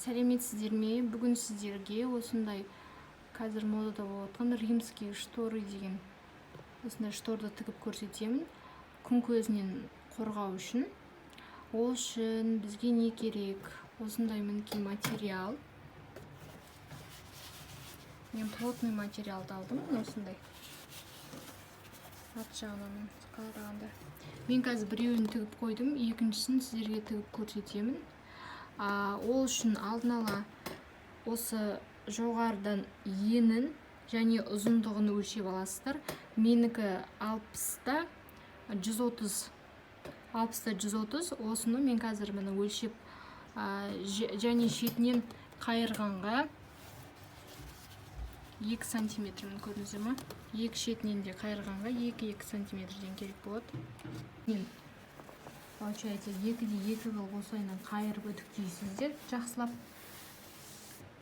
Сәлеметсіздер ме? Бүгін сіздерге осындай қазір модада болып жатқан римский шторы деген осындай шторды тігіп көрсетемін. Күн көзінен қорғау үшін. Ол үшін бізге не керек? Осындай мінекей материал. Мен плотный материалды алдым, осындай. Арт жағынан қарағанда. Мен қазір біреуін тігіп қойдым, екіншісін сіздерге тігіп көрсетемін. Ол үшін алдын ала осы жоғарыдан енін және ұзындығын өлшеп аласыздар. Менікі 60-та 130. 60-та 130. Осыны мен қазір мені өлшеп және шетінен қайырғанға 2 сантиметрін көрдіңіздер ме? Екі шетінен де қайырғанға 2 сантиметрден керек болады. Мен получается 2-2 қыл осылайынан қайырып үтіктейсіздер. Жақсылап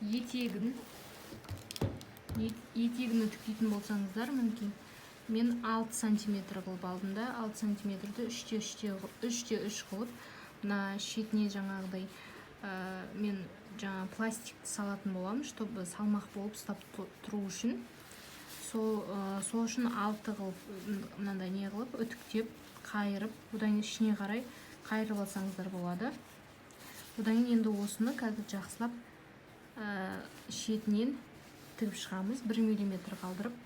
етегін үтіктейтін болсаңыздар, мүмкін мен 6 сантиметр қылып алдым да, 6 сантиметрді 3-3 қылып, мына шетіне жаңағыдай мен жаңа пластик салатын боламын, чтобы салмақ болып ұстап тұру үшін. Сол үшін 6 қылып мынандай не қылып үтіктеп қайырып, одан ішіне қарай қайырып алсаңыздар болады. Одан енді осыны қазір жақсылап шетінен тігіп шығамыз, 1 мм қалдырып.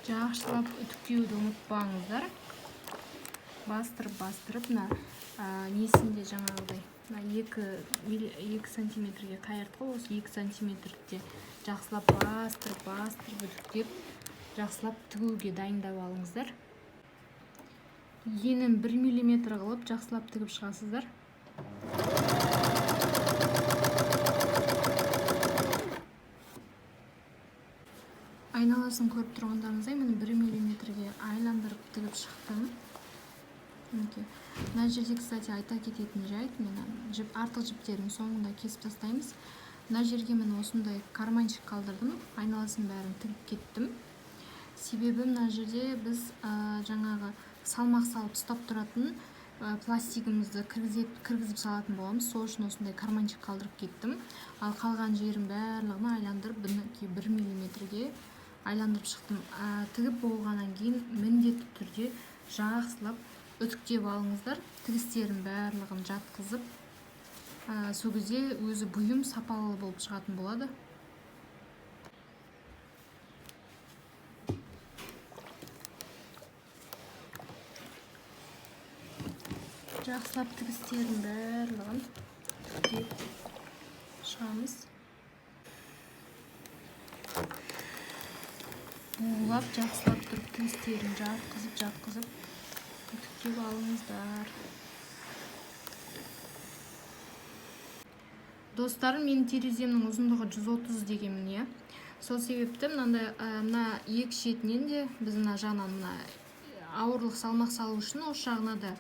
Жақсылап үтіктеуді ұмытпаңыздар. Бастырып, несінде жаңағыдай 2 сантиметрге қайырдық қой, осы 2 сантиметрде жақсылап бастырып үтіктеп, жақсылап тігуге дайындап алыңыздар. Енін 1 мм қылып жақсылап тігіп шығасыздар. Айналасын көріп тұрғандарыңыздай, мен 1 мм-ге айландырып тігіп шықтым. Мына жерде, кстати, айта кететін жайт, мен артық жіптерін соңында кесіп тастаймыз. Мына жерге мен осындай карманчик қалдырдым, айналасын бәрін тігіп кеттім. Себебі мына жерде біз жаңағы салмақ салып ұстап тұратын пластигімізді кіргізіп салатын боламыз. Сол үшін осындай карманчик қалдырып кеттім. Ал қалған жерін барлығын айландырып, 1 мм-ге айландырып шықтым. Тігіп болғаннан кейін міндетті түрде жақсылап үтіктеп алыңыздар. Тігістерін барлығын жатқызып, сол кезде өзі бұйым сапалы болып шығатын болады. Жақсылап тігістерін барлығын үтіктеп шығамыз. Бұлап жақсылап тұрып тігістерін жатқызып үтіктеп алыңыздар. Достарым, менің тереземнің ұзындығы 130 дегенмін. Сол себепті мына екі шетінен де біз мына жағынан ауырлық салмақ салу үшін осы жағына да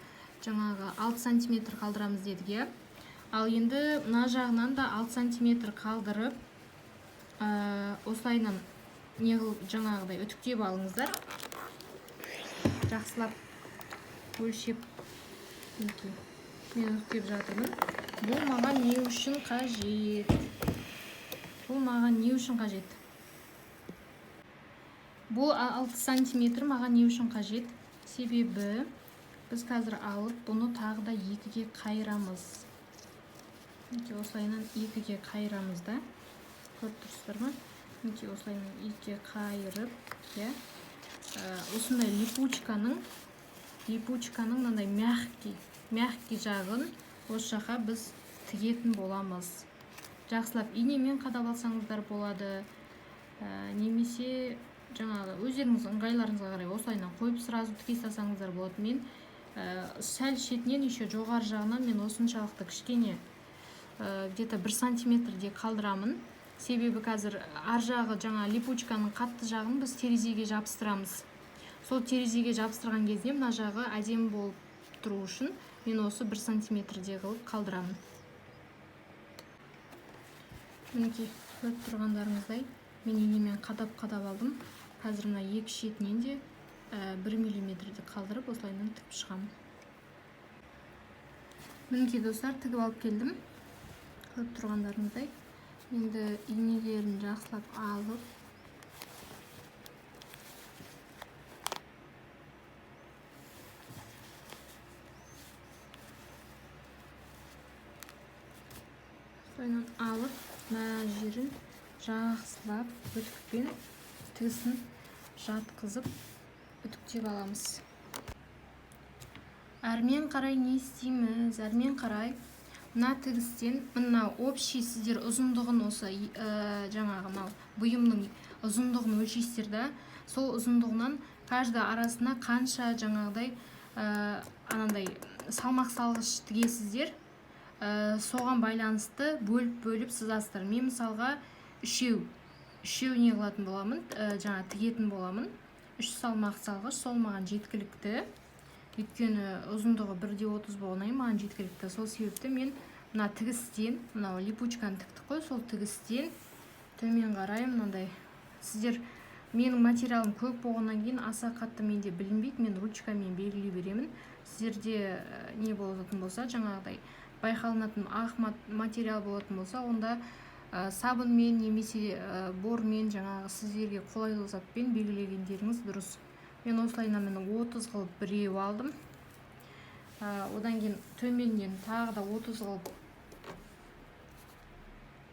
жаңағы 6 сантиметр қалдырамыз дедік. Ал енді мына жағынан да 6 сантиметр қалдырып, осылайынан жаңағыдай үтіктеп алыңыздар. Жақсылап өлшеп мен үтіктеп жатырмын. Бұл маған не үшін қажет? Бұл 6 сантиметр маған не үшін қажет? Себебі біз қазір алып, бұны тағы да 2-ге қайырамыз. Осылайынан 2-ге қайырамыз да. Көріп тұрсыздар ма? Осылайынан 2-ге қайырып, осындай липучканың мынандай мягкий жағын осы жаққа біз тігетін боламыз. Жақсылап инемен қадап алсаңыздар болады, немесе жаңағы өздеріңіз ыңғайларыңызға қарай осылайынан қойып сразу тіке салсаңыздар болады. Мен сәл шетінен еще жоғары жағынан мен осыншалықты кішкене где-то 1 сантиметрде қалдырамын. Себебі қазір ар жағы жаңа липучканың қатты жағын біз терезеге жабыстырамыз. Сол терезеге жабыстырған кезде мына жағы әдемі болып тұру үшін мен осы 1 сантиметрде қылып қалдырамын. Мінекей, көріп тұрғандарыңыздай, мен инемен қадап алдым. Қазір мына екі шетінен де 1 мм қалдырып, осылайынан тігіп шығамын. Мінекей достар, тігіп алып келдім. Көріп тұрғандарыңыздай. Енді инелерін жақсылап алып, сойынан алып, мына жерін жақсылап үтікпен тігісін жатқызып үтіктеп аламыз. Әрмен қарай не істейміз? Әрмен қарай мына тігістен, мына общий сіздер ұзындығын осы жаңағы мынау бұйымның ұзындығын өлшейсіздер да, сол ұзындығынан кажды арасына қанша жаңағыдай анандай салмақ салғыш тігесіздер, соған байланысты бөліп сызасыздар. Мен мысалға үшеу не қылатын боламын, жаңа тігетін боламын. 3 салмақ салғыш, сол маған жеткілікті. Өйткені ұзындығы 1,30 болғаннан кейін маған жеткілікті. Сол себепті мен мына тігістен, мынау липучканы тіктік қой, сол тігістен төмен қарай мынандай. Сіздер менің материалым көп болғаннан кейін аса қатты менде білінбейді, мен ручкамен белгілей беремін. Сіздерде не болатын болса, жаңағыдай байқалынатын ақ материал болатын болса, онда сабынмен немесе бормен жаңағы сіздерге қолайлы затпен белгілегендеріңіз дұрыс. Мен осылайынан 30 қылып біреу алдым. Одан кейін төменнен тағы да 30 қылып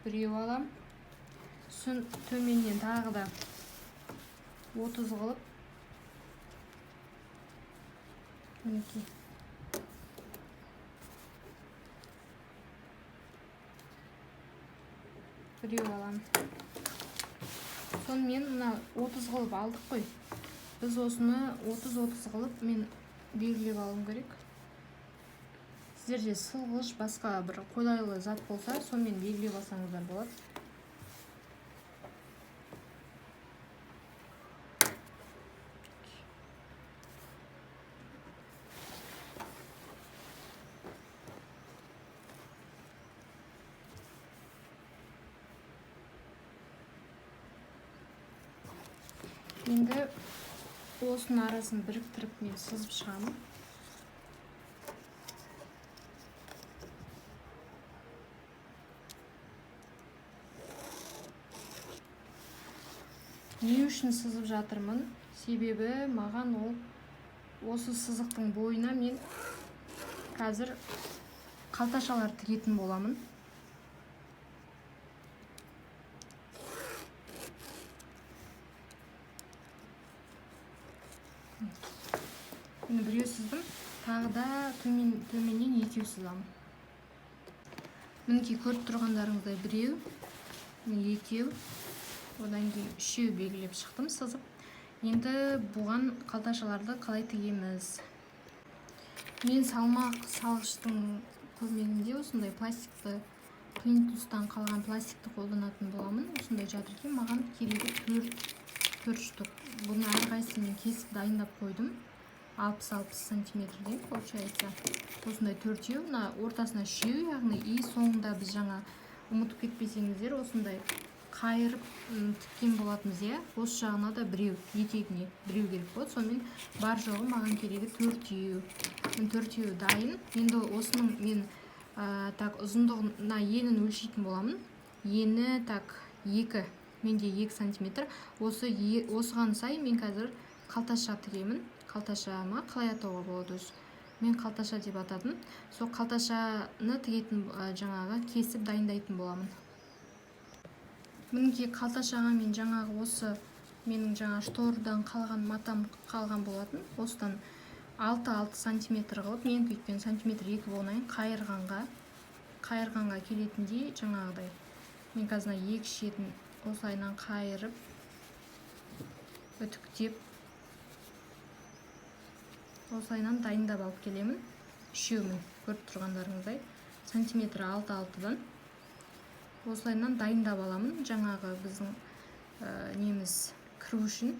біреу алам. Төменнен тағы да 30 қылып мінекей біреу алам. Сонымен мына 30 қылып алдық қой. Біз осыны 30-30 қылып мен белгілеп алуым керек. Сіздерде сылғыш басқа бір қолайлы зат болса, сонымен белгілеп алсаңыздар болады. Енді осының арасын біріктіріп мен сызып шығамын. Не үшін сызып жатырмын? Себебі маған осы сызықтың бойына мен қазір қалташалар тігетін боламын. Мен біреу сыздым, тағы да төменнен екеу сызамын. Мінекей көріп тұрғандарыңыздай біреу, екеу, одан кейін үшеу белгілеп шықтым сызып. Енді бұған қалташаларды қалай тігеміз? Мен салмақ салғыштың көмегінде осындай пластикті, плинтустан қалған пластикті қолданатын боламын. Осындай жатыр екен, маған керегі 4 штук. Бұны әрқайсысын мен кесіп дайындап қойдым. 60 сантиметрден, получается. Осындай 4-еу, ортасына 3-еу, яғни и соңында біз жаңа ұмытып кетпесеңіздер, осындай қайырып тіккен болатынбыз, иә. Осы жағына да біреу, етегіне біреу керек болады. Сонымен бар жоғы маған керегі 4-еу. 4-еу дайын. Енді осының мен так ұзындығына енін өлшейтін боламын. Ені так 2, менде 2 сантиметр. Осыған сай мен қазір қалташа тігемін. Қалташама қалай атауға болады өзі? Мен қалташа деп атадым. Сол қалташаны тігетін жаңағы кесіп дайындайтын боламын. Мінекей қалташаға мен жаңағы осы менің жаңа штордан қалған матам қалған болатын. Осыдан 6 сантиметр қылып, мен өйткені сантиметр 2 болғаннан қайырғанға келетіндей жаңағыдай. Мен қазір екі шетін осылайынан қайырып, үтіктеп, осылайынан дайындап алып келемін. Үшеуін көріп тұрғандарыңыздай сантиметр 6-6-дан осылайынан дайындап аламын. Жаңағы біздің неміз кіру үшін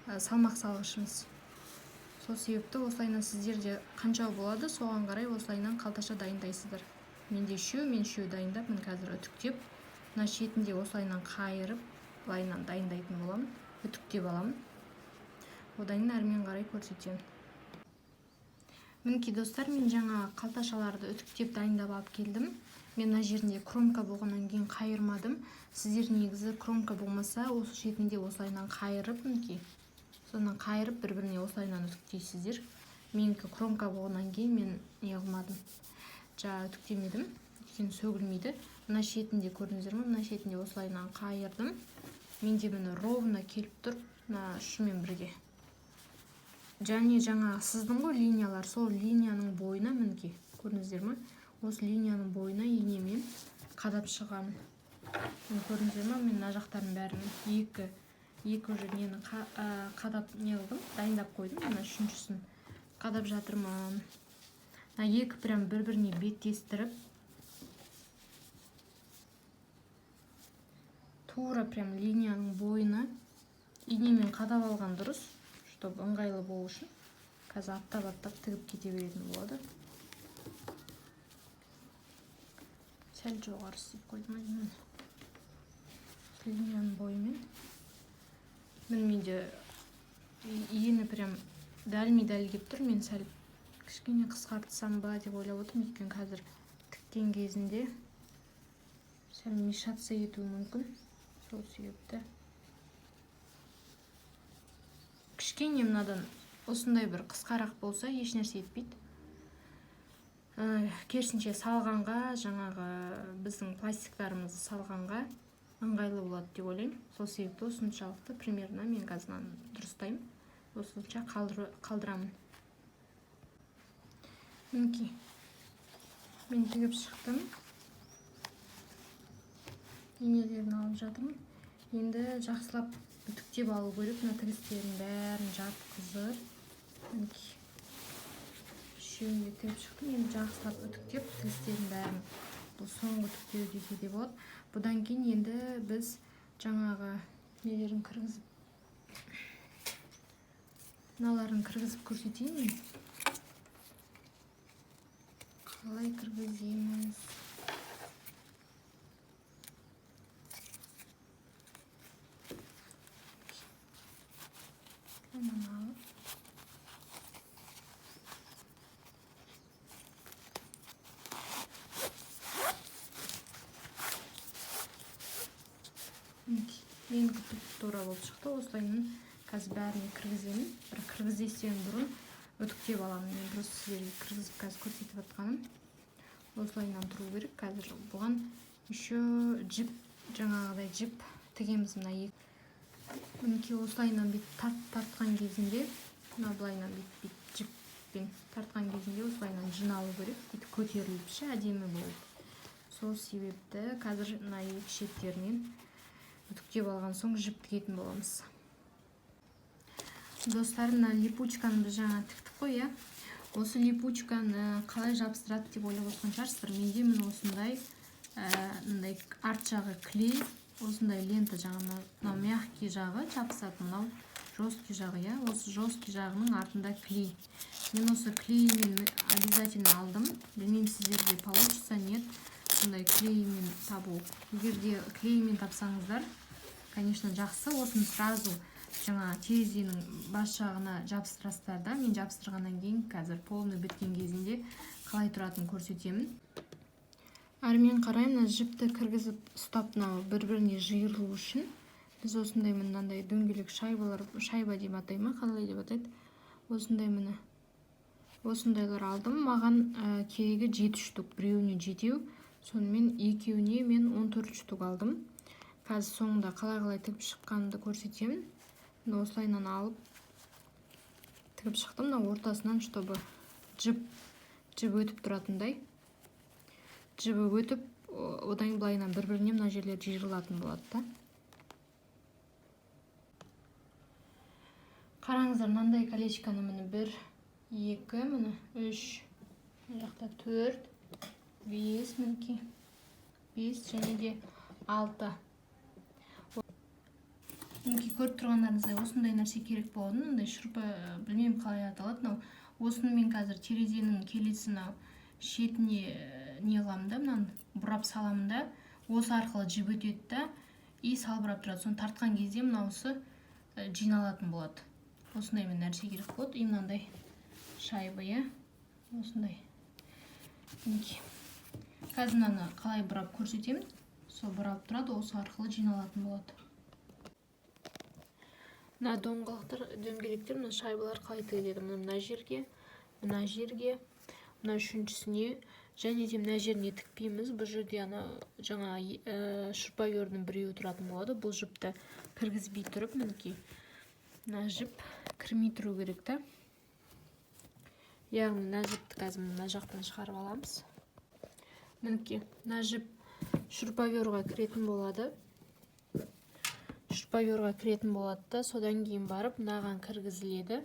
салмақ салғышымыз. Сол себепті осылайынан сіздерде қанша болады, соған қарай осылайынан қалташа дайындайсыздар. Менде 3, мен 3 дайындап, мен қазір үтіктеп, мына шетінде осылайынан қайырып, былайынан дайындайтын боламын, үтіктеп аламын. Одан әрмен қарай көрсетемін. Мінекей достар, мен жаңа қалташаларды үтіктеп дайындап алып келдім. Мен мына жерінде кромка болғаннан кейін қайырмадым. Сіздер негізі кромка болмаса, осы шетінде осылайынан қайырып, мінекей. Соны қайырып бір-біріне осылайынан үтіктейсіздер. Менікі кромка болғаннан кейін мен не қылмадым. Жаңа үтіктемедім. Өйткені сөгілмейді. Мына шетінде көрдіңіздер ме? Мына шетінде осылайынан қайырдым. Менде міне ровно келіп тұр. Мына ұшымен бірге. Және жаңа сыздың ғой линиялар, сол линияның бойына мінекей. Көрдіңіздер ме? Осы линияның бойына инемен қадап шығамын. Көрдіңіздер ме? Мен мына жақтарын бәрін екі уже нені қадап не қылдым, дайындап қойдым. Мына үшіншісін қадап жатырмын. Екі прям бір-біріне беттестіріп, тура прям линияның бойына инемен қадап алған дұрыс, чтобы ыңғайлы болу үшін. Қазір аттап тігіп кете беретін болады. Сәл жоғары істеп қойдым деймін. Линияның бойымен. Менде ені прям дәлме-дәл келіп тұр. Мен сәл кішкене қысқартсам ба деп ойлап отырмын. Өйткені қазір тіккен кезінде сәл мешаться етуі мүмкін. Сол себепті. Кішкене мынадан осындай бір қысқарақ болса, еш нәрсе етпейді. Керісінше салғанға, жаңағы біздің пластиктарымызды салғанға ыңғайлы болады деп ойлаймын. Сол себепті осыншалықты примерно мен қазір дұрыстаймын. Осынша қалдырамын. Мінекей, мен тігіп шықтым. Инелерін алып жатырмын. Енді жақсылап үтіктеп алу керек. Мына тігістерін бәрін жатқызып. Мінекей, үшеуінде тігіп шықтым. Енді жақсылап үтіктеп тігістерін бәрін, бұл соңғы үтіктеу десе де болады. Бұдан кейін енді біз жаңағы нелерін кіргізіп, мыналарын кіргізіп көрсетейін мен. Қалай кіргіземіз? Мынаны алып. Менікі тура болып шықты. Осылайынан қазір бәріне кіргіземін. Бір кіргізесен бұрын үтіктеп аламын. Мен просто сіздерге кіргізіп қазір көрсетіп жатқаным. Осылайынан тұру керек. Қазір бұған еще жіп, жаңағыдай жіп тігеміз. Мына екі. Мінекей осылайынан тартқан кезінде, мына былайынан жіппен тартқан кезінде осылайынан жиналу керек. Бүйтіп көтеріліп әдемі болып. Сол себепті қазір мына екі шеттерінен үтіктеп алған соң жіп тігетін боламыз. Достар, мына липучканы біз жаңа тіктік қой, иә. Осы липучканы қалай жабыстырады деп ойлап отырған шығарсыздар. Менде міне осындай арт жағы клей, осындай лента жаңа, мынау мягкий жағы жабысады, мынау жесткий жағы, иә. Осы жесткий жағының артында клей. Мен осы клеймен обязательно алдым. Білмеймін сіздерде получится, нет. Сондай клеймен табу. Егер де клеймен тапсаңыздар, конечно, жақсы. Осыны сразу жаңа терезенің бас жағына жабыстырасыздар да. Мен жабыстырғаннан кейін қазір полный біткен кезінде қалай тұратынын көрсетемін. Әрмен қарай мына жіпті кіргізіп ұстап, мынау бір-біріне жиырылу үшін біз осындай мынандай дөңгелек шайба деп атаймын, қалай деп атайды. Осындай міне. Осындайлар алдым. Маған керегі 7 штук, біреуіне 7, сонымен екеуіне мен 14 штук алдым. Қазір соңында қалай тігіп шыққанды көрсетемін. Осылайынан алып тігіп шықтым. Ортасынан, чтобы жіп өтіп тұратындай. Жібі өтіп, одан былайынан бір-біріне мына жерлер жиырылатын болады да. Қараңыздар, мынандай колечканы міне 1, 2, міне 3, мына жақта 4, 5, мінекей 5 және де 6. Мінекей көріп тұрғандарыңыздай осындай нәрсе керек болады. Мынандай шұрпы, білмеймін қалай аталады. Осыны мен қазір терезенің келесі шетіне не қыламын да, мынаны бұрап саламын да, осы арқылы жіп өтеді да, и салбырап тұрады. Соны тартқан кезде мынаусы жиналатын болады. Осындай мен нәрсе керек болады. И мынандай шайба, иә. осындай. Мінекей. Қазір мынаны қалай бұрап көрсетемін. Сол бұрап тұрады, осы арқылы жиналатын болады. Мына дөңгелектер, мына шайбалар қалай тігіледі. Мына жерге, мына үшіншісіне, және де мына жеріне тікпейміз. Бұл жерде жаңа шурпайвердің біреуі тұратын болады. Бұл жіпті кіргізбей тұрып, мінекей, мына жіп кірмей тұру керек та. Яғни мына жіпті қазір мына жақтан шығарып аламыз. Мінекей, мына жіп шурпайверға кіретін болады. Шурпайверға кіретін болады да, содан кейін барып мынаған кіргізіледі.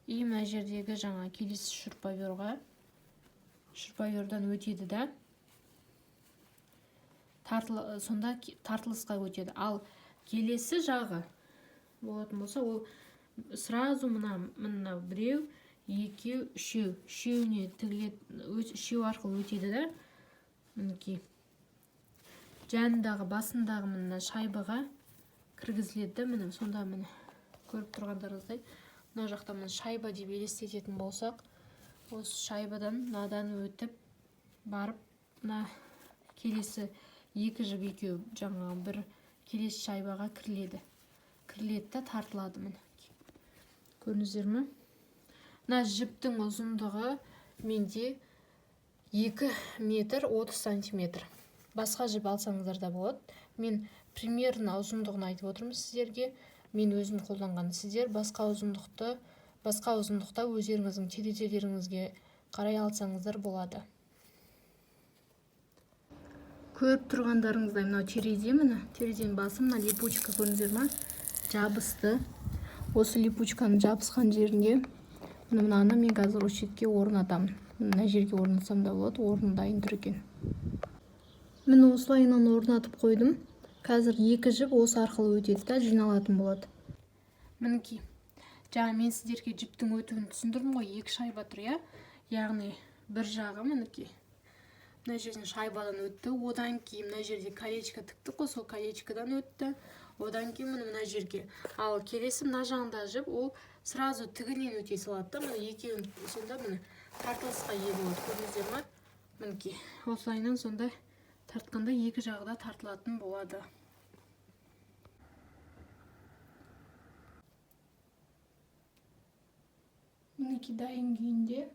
И мына жердегі жаңа келесі шурпайвердан өтеді да. Сонда тартылысқа өтеді. Ал келесі жағы болатын болса, ол сразу мына біреу, екеу, үшеуіне тігіледі, үшеу арқылы өтеді да. Мінекей. Жанындағы, басындағы мына шайбаға кіргізіледі да, міне, сонда міне көріп тұрғандарыңыздай, мына жақта мына шайба деп елестететін болсақ, осы шайбадан мынадан өтіп барып, мына келесі екі жіп екеу жаңағы бір келесі шайбаға кіріледі да тартылады. Міне көрдіңіздер ме? Мына жіптің ұзындығы менде 2 метр 30 сантиметр. Басқа жіп алсаңыздар да болады. Мен примерно ұзындығын айтып отырмын сіздерге. Мен өзім қолданған, сіздер басқа ұзындықта өздеріңіздің терезелеріңізге қарай алсаңыздар болады. Көріп тұрғандарыңыздай, мынау терезе, міне терезенің басы, мына липучка көрдіңіздер ме? Жабысты. Осы липучканың жабысқан жерінде мынаны мен қазір осы шетке орнатамын. Мына жерге орнатсам да болады, орны дайын тұр екен. Міне осылайынан орнатып қойдым. Қазір екі жіп осы арқылы өтеді да, жиналатын болады. Мінекей. Жаңа мен сіздерге жіптің өтуін түсіндірдім ғой, екі шайба тұр, я? Яғни бір жағы мінекей. Мына жерден шайбадан өтті, одан кейін мына жерде колечко тіктік қой, сол колечкодан өтті. Одан кейін мына жерге. Ал келесі мына жағында жіп, ол сразу тігінен өте салады да, міне екеуін сонда міне тартылысқа ие болады. Көрдіңіздер ме? Мінекей. Осылайынан сонда тартқанда екі жағы да тартылатын болады. Мінекей дайын күйінде.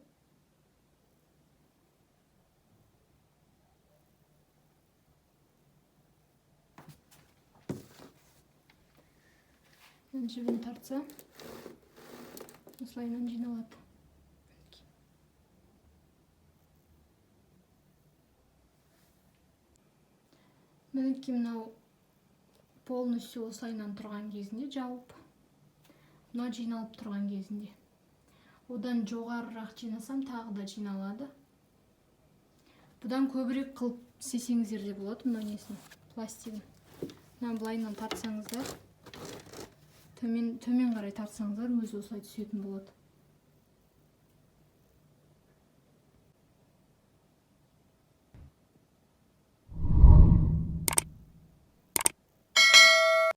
Жібін тартса, осылайынан жиналады. Мінекей мынау полностью осылайынан тұрған кезінде жауып, мына жиналып тұрған кезінде. Одан жоғарырақ жинасам тағы да жиналады. Бұдан көбірек қылып істесеңіздер де болады, мына несін, пластигін. Мына былайынан тартсаңыздар, төмен қарай тартсаңыздар өзі осылай түсетін болады.